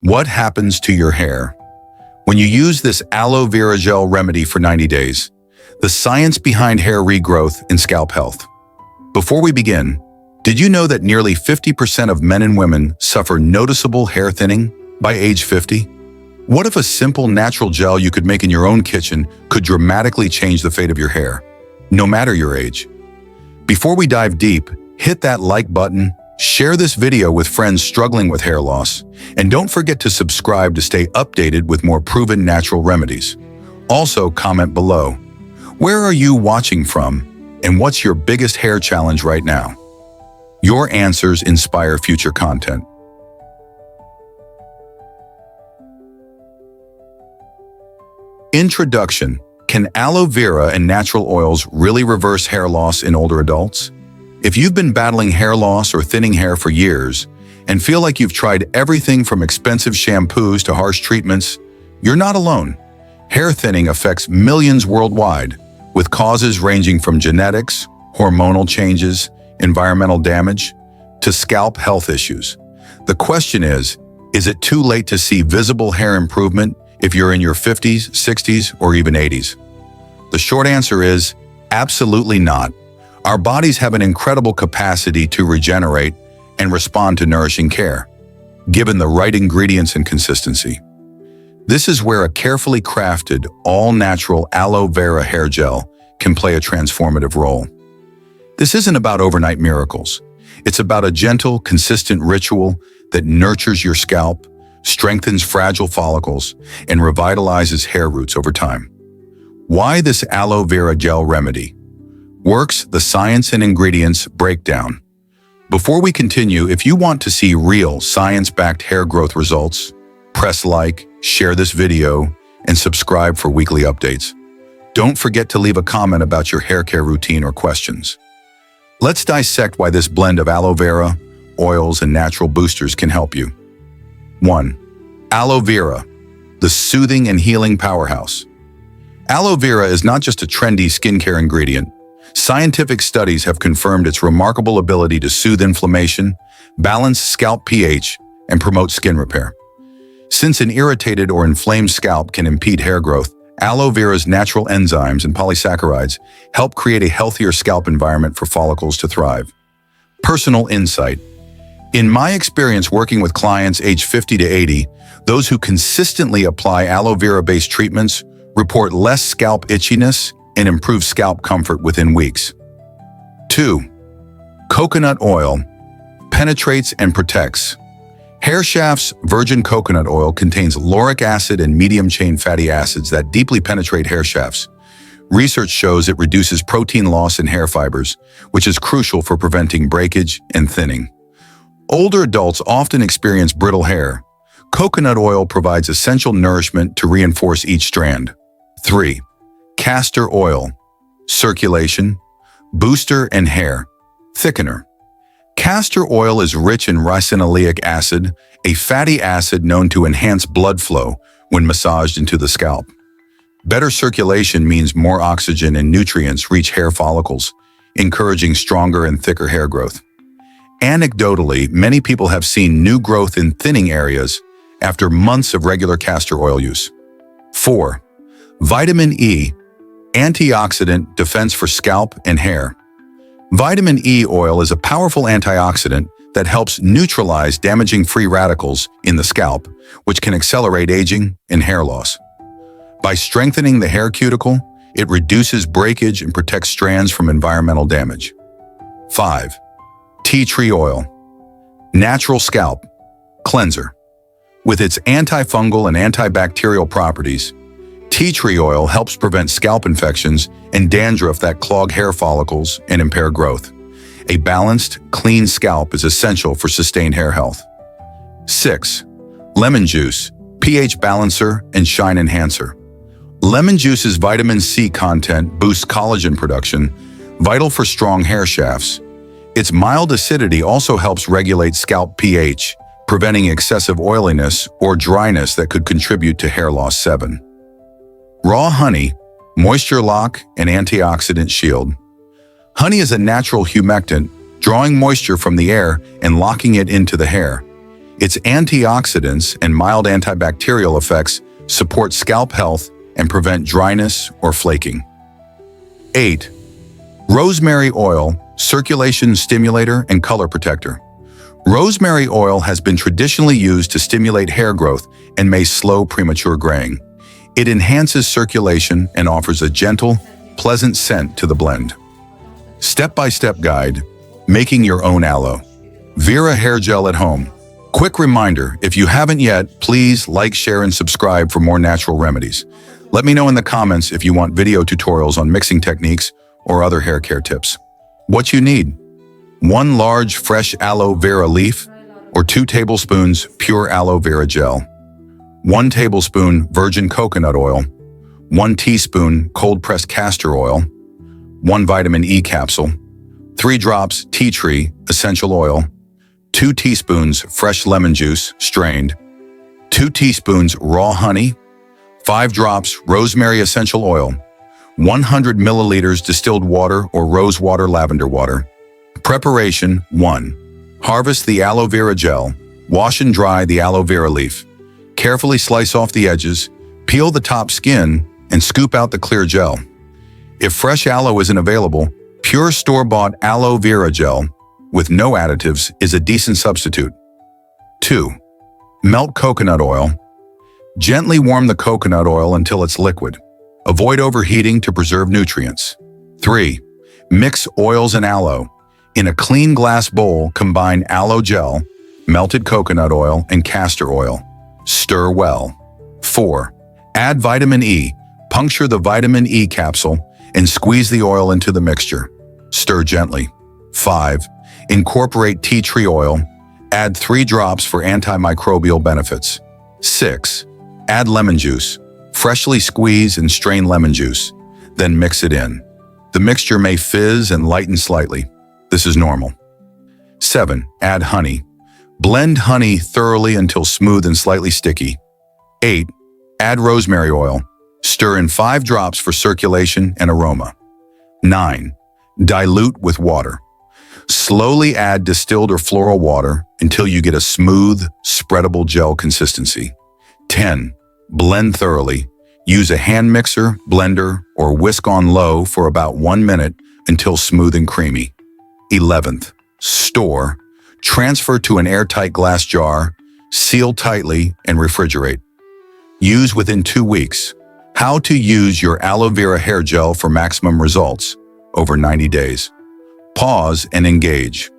What happens to your hair when you use this aloe vera gel remedy for 90 days? The science behind hair regrowth and scalp health. Before we begin, did you know that nearly 50% of men and women suffer noticeable hair thinning by age 50? What if a simple natural gel you could make in your own kitchen could dramatically change the fate of your hair, no matter your age? Before we dive deep, hit that like button, share this video with friends struggling with hair loss, and don't forget to subscribe to stay updated with more proven natural remedies. Also, comment below. Where are you watching from, and what's your biggest hair challenge right now? Your answers inspire future content. Introduction. Can aloe vera and natural oils really reverse hair loss in older adults? If you've been battling hair loss or thinning hair for years and feel like you've tried everything from expensive shampoos to harsh treatments, you're not alone. Hair thinning affects millions worldwide, with causes ranging from genetics, hormonal changes, environmental damage, to scalp health issues. The question is it too late to see visible hair improvement if you're in your 50s, 60s, or even 80s? The short answer is absolutely not. Our bodies have an incredible capacity to regenerate and respond to nourishing care, given the right ingredients and consistency. This is where a carefully crafted, all-natural aloe vera hair gel can play a transformative role. This isn't about overnight miracles. It's about a gentle, consistent ritual that nurtures your scalp, strengthens fragile follicles, and revitalizes hair roots over time. Why this aloe vera gel remedy? Works, the science and ingredients breakdown. Before we continue, if you want to see real science-backed hair growth results, press like, share this video, and subscribe for weekly updates. Don't forget to leave a comment about your hair care routine or questions. Let's dissect why this blend of aloe vera, oils, and natural boosters can help you. 1. Aloe vera, the soothing and healing powerhouse. Aloe vera is not just a trendy skincare ingredient. Scientific studies have confirmed its remarkable ability to soothe inflammation, balance scalp pH, and promote skin repair. Since an irritated or inflamed scalp can impede hair growth, aloe vera's natural enzymes and polysaccharides help create a healthier scalp environment for follicles to thrive. Personal insight. In my experience working with clients aged 50 to 80, those who consistently apply aloe vera-based treatments report less scalp itchiness and improve scalp comfort within weeks. 2. Coconut oil penetrates and protects. Hair shafts virgin coconut oil contains lauric acid and medium-chain fatty acids that deeply penetrate hair shafts. Research shows it reduces protein loss in hair fibers, which is crucial for preventing breakage and thinning. Older adults often experience brittle hair. Coconut oil provides essential nourishment to reinforce each strand. 3. Castor oil, circulation, booster and hair thickener. Castor oil is rich in ricinoleic acid, a fatty acid known to enhance blood flow when massaged into the scalp. Better circulation means more oxygen and nutrients reach hair follicles, encouraging stronger and thicker hair growth. Anecdotally, many people have seen new growth in thinning areas after months of regular castor oil use. 4. Vitamin E, antioxidant defense for scalp and hair. Vitamin E oil is a powerful antioxidant that helps neutralize damaging free radicals in the scalp, which can accelerate aging and hair loss. By strengthening the hair cuticle, it reduces breakage and protects strands from environmental damage. 5. Tea tree oil, natural scalp cleanser. With its antifungal and antibacterial properties, tea tree oil helps prevent scalp infections and dandruff that clog hair follicles and impair growth. A balanced, clean scalp is essential for sustained hair health. 6. Lemon juice, pH balancer and shine enhancer. Lemon juice's vitamin C content boosts collagen production, vital for strong hair shafts. Its mild acidity also helps regulate scalp pH, preventing excessive oiliness or dryness that could contribute to hair loss. 7. Raw honey, moisture lock and antioxidant shield. Honey is a natural humectant, drawing moisture from the air and locking it into the hair. Its antioxidants and mild antibacterial effects support scalp health and prevent dryness or flaking. 8. Rosemary oil, circulation stimulator and color protector. Rosemary oil has been traditionally used to stimulate hair growth and may slow premature graying. It enhances circulation and offers a gentle, pleasant scent to the blend. Step-by-step guide, making your own aloe vera hair gel at home. Quick reminder, if you haven't yet, please like, share, and subscribe for more natural remedies. Let me know in the comments if you want video tutorials on mixing techniques or other hair care tips. What you need: 1 large fresh aloe vera leaf or 2 tablespoons pure aloe vera gel, 1 tablespoon virgin coconut oil, 1 teaspoon cold-pressed castor oil, 1 vitamin E capsule, 3 drops tea tree essential oil, 2 teaspoons fresh lemon juice strained, 2 teaspoons raw honey, 5 drops rosemary essential oil, 100 milliliters distilled water or rose water lavender water. Preparation 1. Harvest the aloe vera gel. Wash and dry the aloe vera leaf. Carefully slice off the edges, peel the top skin, and scoop out the clear gel. If fresh aloe isn't available, pure store-bought aloe vera gel with no additives is a decent substitute. 2. Melt coconut oil. Gently warm the coconut oil until it's liquid. Avoid overheating to preserve nutrients. 3. Mix oils and aloe. In a clean glass bowl, combine aloe gel, melted coconut oil, and castor oil. Stir well. 4. Add vitamin E. Puncture the vitamin E capsule and squeeze the oil into the mixture. Stir gently. 5. Incorporate tea tree oil. Add 3 drops for antimicrobial benefits. 6. Add lemon juice. Freshly squeeze and strain lemon juice. Then mix it in. The mixture may fizz and lighten slightly. This is normal. 7. Add honey. Blend honey thoroughly until smooth and slightly sticky. 8. Add rosemary oil. Stir in 5 drops for circulation and aroma. 9. Dilute with water. Slowly add distilled or floral water until you get a smooth, spreadable gel consistency. 10. Blend thoroughly. Use a hand mixer, blender, or whisk on low for about 1 minute until smooth and creamy. 11th. Store. Transfer to an airtight glass jar, seal tightly, and refrigerate. Use within 2 weeks. How to use your aloe vera hair gel for maximum results over 90 days. Pause and engage.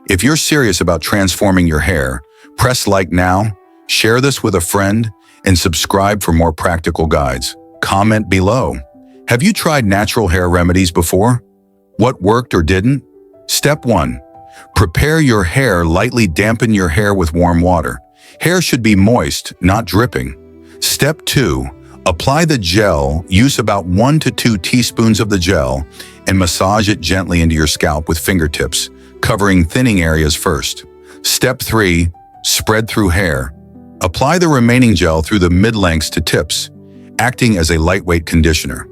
If you're serious about transforming your hair, press like now, share this with a friend, and subscribe for more practical guides. Comment below. Have you tried natural hair remedies before? What worked or didn't? Step 1. Prepare your hair. Lightly dampen your hair with warm water. Hair should be moist, not dripping. Step 2. Apply the gel. Use about 1 to 2 teaspoons of the gel and massage it gently into your scalp with fingertips, covering thinning areas first. Step 3. Spread through hair. Apply the remaining gel through the mid-lengths to tips, acting as a lightweight conditioner.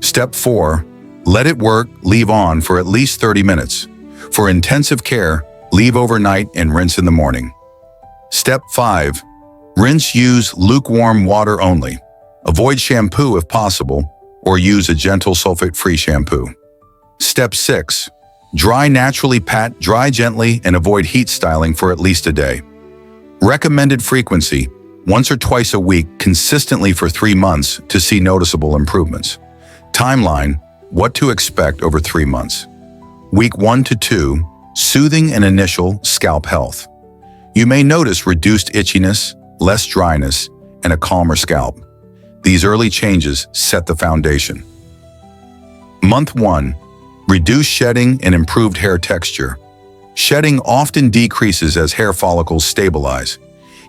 Step 4. Let it work. Leave on for at least 30 minutes. For intensive care, leave overnight and rinse in the morning. Step 5. Rinse. Use lukewarm water only. Avoid shampoo if possible, or use a gentle sulfate-free shampoo. Step 6. Dry naturally. Pat dry gently and avoid heat styling for at least a day. Recommended frequency: once or twice a week, consistently for 3 months to see noticeable improvements. Timeline: what to expect over 3 months. Week 1 to 2, soothing and initial scalp health. You may notice reduced itchiness, less dryness, and a calmer scalp. These early changes set the foundation. Month 1, reduce shedding and improved hair texture. Shedding often decreases as hair follicles stabilize.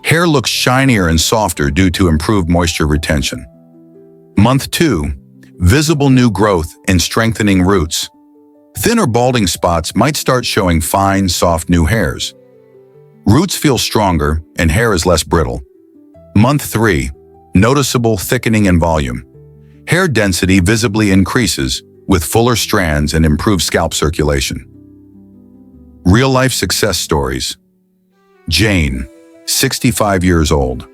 Hair looks shinier and softer due to improved moisture retention. Month 2, visible new growth and strengthening roots. Thin or balding spots might start showing fine, soft new hairs. Roots feel stronger and hair is less brittle. Month 3, noticeable thickening and volume. Hair density visibly increases with fuller strands and improved scalp circulation. Real-life success stories. Jane, 65 years old.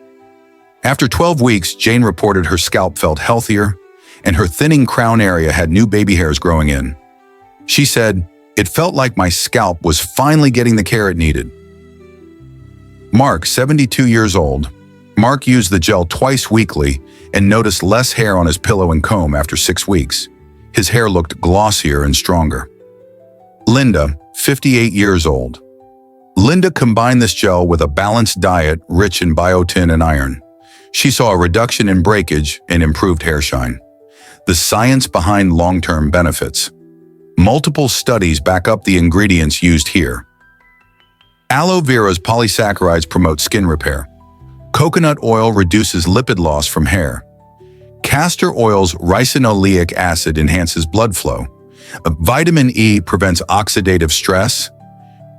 After 12 weeks, Jane reported her scalp felt healthier, and her thinning crown area had new baby hairs growing in. She said, "It felt like my scalp was finally getting the care it needed." Mark, 72 years old. Mark used the gel twice weekly and noticed less hair on his pillow and comb after 6 weeks. His hair looked glossier and stronger. Linda, 58 years old. Linda combined this gel with a balanced diet rich in biotin and iron. She saw a reduction in breakage and improved hair shine. The science behind long-term benefits. Multiple studies back up the ingredients used here. Aloe vera's polysaccharides promote skin repair. Coconut oil reduces lipid loss from hair. Castor oil's ricinoleic acid enhances blood flow. Vitamin E prevents oxidative stress.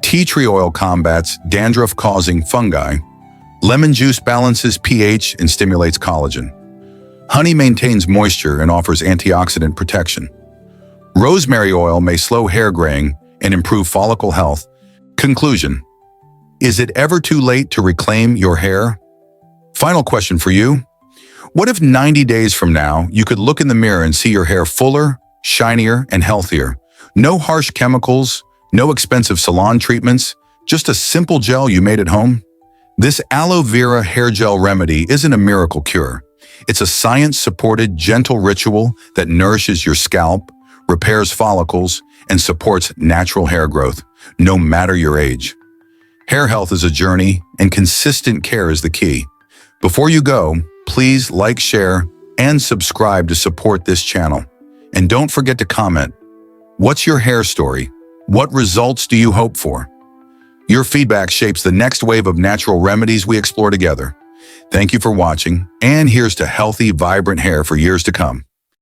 Tea tree oil combats dandruff-causing fungi. Lemon juice balances pH and stimulates collagen. Honey maintains moisture and offers antioxidant protection. Rosemary oil may slow hair graying and improve follicle health. Conclusion: is it ever too late to reclaim your hair? Final question for you. What if 90 days from now you could look in the mirror and see your hair fuller, shinier, and healthier? No harsh chemicals, no expensive salon treatments, just a simple gel you made at home? This aloe vera hair gel remedy isn't a miracle cure. It's a science-supported, gentle ritual that nourishes your scalp, repairs follicles, and supports natural hair growth, no matter your age. Hair health is a journey, and consistent care is the key. Before you go, please like, share, and subscribe to support this channel. And don't forget to comment. What's your hair story? What results do you hope for? Your feedback shapes the next wave of natural remedies we explore together. Thank you for watching, and here's to healthy, vibrant hair for years to come.